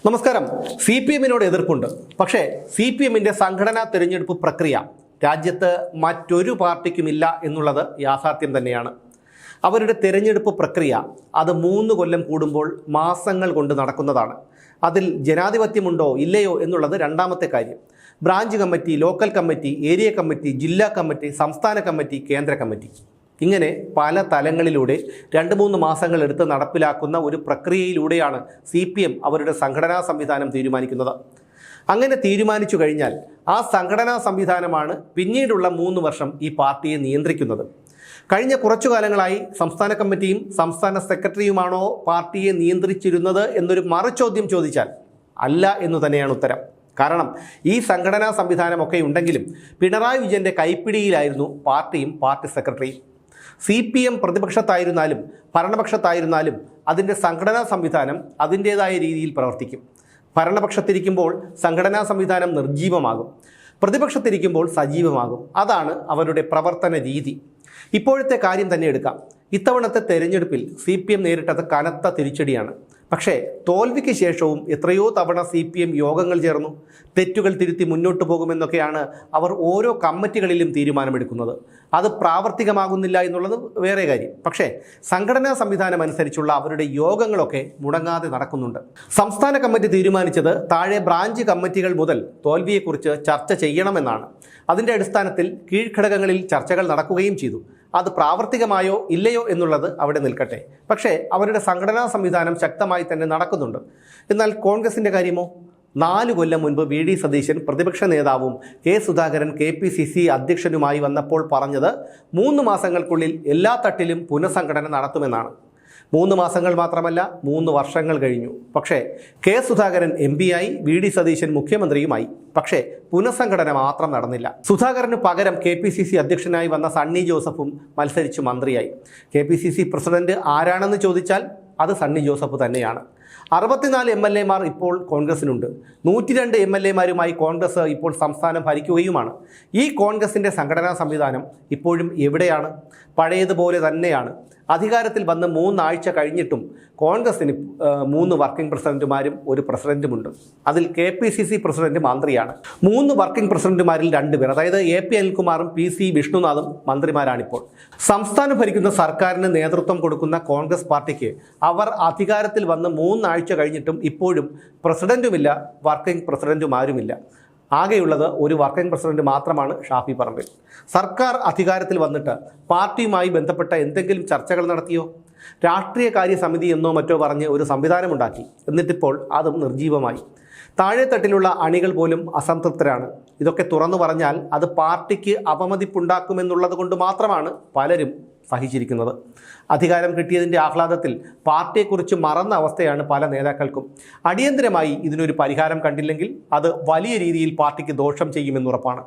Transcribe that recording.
നമസ്കാരം. CPM-നോട് എതിർപ്പുണ്ട്. പക്ഷേ CPM-ന്റെ സംഘടനാ തിരഞ്ഞെടുപ്പ് പ്രക്രിയ രാജ്യത്ത് മറ്റൊരു പാർട്ടിക്കുമില്ല എന്നുള്ളത് യാഥാർത്ഥ്യം തന്നെയാണ്. അവരുടെ തിരഞ്ഞെടുപ്പ് പ്രക്രിയ അത് 3 കൊല്ലം കൂടുമ്പോൾ മാസങ്ങൾ കൊണ്ട് നടക്കുന്നതാണ്. അതിൽ ജനാധിപത്യമുണ്ടോ ഇല്ലയോ എന്നുള്ളത് രണ്ടാമത്തെ കാര്യം. Branch committee, local committee, area committee, ജില്ലാ കമ്മിറ്റി, സംസ്ഥാന കമ്മിറ്റി, കേന്ദ്ര കമ്മിറ്റി, ഇങ്ങനെ പല തലങ്ങളിലൂടെ 2-3 മാസങ്ങൾ എടുത്ത് നടപ്പിലാക്കുന്ന ഒരു പ്രക്രിയയിലൂടെയാണ് CPM അവരുടെ സംഘടനാ സംവിധാനം തീരുമാനിക്കുന്നത്. അങ്ങനെ തീരുമാനിച്ചു കഴിഞ്ഞാൽ ആ സംഘടനാ സംവിധാനമാണ് പിന്നീടുള്ള 3 വർഷം ഈ പാർട്ടിയെ നിയന്ത്രിക്കുന്നത്. കഴിഞ്ഞ കുറച്ചു കാലങ്ങളായി സംസ്ഥാന കമ്മിറ്റിയും സംസ്ഥാന സെക്രട്ടറിയുമാണോ പാർട്ടിയെ നിയന്ത്രിച്ചിരുന്നത് എന്നൊരു മറുചോദ്യം ചോദിച്ചാൽ അല്ല എന്ന് തന്നെയാണ് ഉത്തരം. കാരണം ഈ സംഘടനാ സംവിധാനമൊക്കെ ഉണ്ടെങ്കിലും പിണറായി വിജയൻ്റെ കൈപ്പിടിയിലായിരുന്നു പാർട്ടിയും പാർട്ടി സെക്രട്ടറിയും. CPM പ്രതിപക്ഷത്തായിരുന്നാലും ഭരണപക്ഷത്തായിരുന്നാലും അതിൻ്റെ സംഘടനാ സംവിധാനം അതിൻ്റേതായ രീതിയിൽ പ്രവർത്തിക്കും. ഭരണപക്ഷത്തിരിക്കുമ്പോൾ സംഘടനാ സംവിധാനം നിർജീവമാകും, പ്രതിപക്ഷത്തിരിക്കുമ്പോൾ സജീവമാകും. അതാണ് അവരുടെ പ്രവർത്തന രീതി. ഇപ്പോഴത്തെ കാര്യം തന്നെ എടുക്കാം. ഇത്തവണത്തെ തെരഞ്ഞെടുപ്പിൽ CPM നേരിട്ടത് കനത്ത തിരിച്ചടിയാണ്. പക്ഷേ തോൽവിക്ക് ശേഷവും എത്രയോ തവണ CPM യോഗങ്ങൾ ചേർന്നു. തെറ്റുകൾ തിരുത്തി മുന്നോട്ട് പോകുമെന്നൊക്കെയാണ് അവർ ഓരോ കമ്മിറ്റികളിലും തീരുമാനമെടുക്കുന്നത്. അത് പ്രാവർത്തികമാകുന്നില്ല എന്നുള്ളത് വേറെ കാര്യം. പക്ഷേ സംഘടനാ സംവിധാനം അനുസരിച്ചുള്ള അവരുടെ യോഗങ്ങളൊക്കെ മുടങ്ങാതെ നടക്കുന്നുണ്ട്. സംസ്ഥാന കമ്മിറ്റി തീരുമാനിച്ചത് താഴെ ബ്രാഞ്ച് കമ്മിറ്റികൾ മുതൽ തോൽവിയെക്കുറിച്ച് ചർച്ച ചെയ്യണമെന്നാണ്. അതിൻ്റെ അടിസ്ഥാനത്തിൽ കീഴ്ഘടകങ്ങളിൽ ചർച്ചകൾ നടക്കുകയും ചെയ്തു. അത് പ്രാവർത്തികമായോ ഇല്ലയോ എന്നുള്ളത് അവിടെ നിൽക്കട്ടെ. പക്ഷേ അവരുടെ സംഘടനാ സംവിധാനം ശക്തമായി തന്നെ നടക്കുന്നുണ്ട്. എന്നാൽ കോൺഗ്രസിൻ്റെ കാര്യമോ? 4 കൊല്ലം മുൻപ് VD സതീശൻ പ്രതിപക്ഷ നേതാവും K സുധാകരൻ KPCC അധ്യക്ഷനുമായി വന്നപ്പോൾ പറഞ്ഞത് 3 മാസങ്ങൾക്കുള്ളിൽ എല്ലാ തട്ടിലും പുനഃസംഘടന നടത്തുമെന്നാണ്. 3 മാസങ്ങൾ മാത്രമല്ല, 3 വർഷങ്ങൾ കഴിഞ്ഞു. പക്ഷേ K സുധാകരൻ MP ആയി, VD സതീശൻ മുഖ്യമന്ത്രിയുമായി. പക്ഷേ പുനഃസംഘടന മാത്രം നടന്നില്ല. സുധാകരന് പകരം KPCC അധ്യക്ഷനായി വന്ന സണ്ണി ജോസഫും മത്സരിച്ച് മന്ത്രിയായി. KPCC പ്രസിഡന്റ് ആരാണെന്ന് ചോദിച്ചാൽ അത് സണ്ണി ജോസഫ് തന്നെയാണ്. 64 MLA-മാർ ഇപ്പോൾ കോൺഗ്രസിനുണ്ട്. 102 MLA-മാരുമായി കോൺഗ്രസ് ഇപ്പോൾ സംസ്ഥാനം ഭരിക്കുകയുമാണ്. ഈ കോൺഗ്രസിൻ്റെ സംഘടനാ സംവിധാനം ഇപ്പോഴും എവിടെയാണ്? പഴയതുപോലെ തന്നെയാണ്. അധികാരത്തിൽ വന്ന് 3 ആഴ്ച കഴിഞ്ഞിട്ടും കോൺഗ്രസിന് 3 വർക്കിംഗ് പ്രസിഡന്റുമാരും 1 പ്രസിഡന്റുമുണ്ട്. അതിൽ KPCC പ്രസിഡന്റ് മന്ത്രിയാണ്. 3 വർക്കിംഗ് പ്രസിഡന്റുമാരിൽ 2 പേർ, അതായത് AP അനിൽകുമാറും PC വിഷ്ണുനാഥും മന്ത്രിമാരാണിപ്പോൾ. സംസ്ഥാനം ഭരിക്കുന്ന സർക്കാരിന് നേതൃത്വം കൊടുക്കുന്ന കോൺഗ്രസ് പാർട്ടിക്ക് അവർ അധികാരത്തിൽ വന്ന് 3 ആഴ്ച കഴിഞ്ഞിട്ടും ഇപ്പോഴും പ്രസിഡന്റുമില്ല, വർക്കിംഗ് പ്രസിഡന്റുമാരുമില്ല. ആകെയുള്ളത് 1 വർക്കിംഗ് പ്രസിഡന്റ് മാത്രമാണ്, ഷാഫി പറമ്പിൽ. സർക്കാർ അധികാരത്തിൽ വന്നിട്ട് പാർട്ടിയുമായി ബന്ധപ്പെട്ട എന്തെങ്കിലും ചർച്ചകൾ നടത്തിയോ? രാഷ്ട്രീയ കാര്യ സമിതി എന്നോ മറ്റോ പറഞ്ഞ് ഒരു സംവിധാനമുണ്ടാക്കി. എന്നിട്ടിപ്പോൾ അതും നിർജീവമായി. താഴെത്തട്ടിലുള്ള അണികൾ പോലും അസംതൃപ്തരാണ്. ഇതൊക്കെ തുറന്നു പറഞ്ഞാൽ അത് പാർട്ടിക്ക് അപമതിപ്പുണ്ടാക്കുമെന്നുള്ളത് കൊണ്ട് മാത്രമാണ് പലരും സഹിച്ചിരിക്കുന്നത്. അധികാരം കിട്ടിയതിൻ്റെ ആഹ്ലാദത്തിൽ പാർട്ടിയെക്കുറിച്ച് മറന്ന അവസ്ഥയാണ് പല നേതാക്കൾക്കും. അടിയന്തരമായി ഇതിനൊരു പരിഹാരം കണ്ടില്ലെങ്കിൽ അത് വലിയ രീതിയിൽ പാർട്ടിക്ക് ദോഷം ചെയ്യുമെന്നുറപ്പാണ്.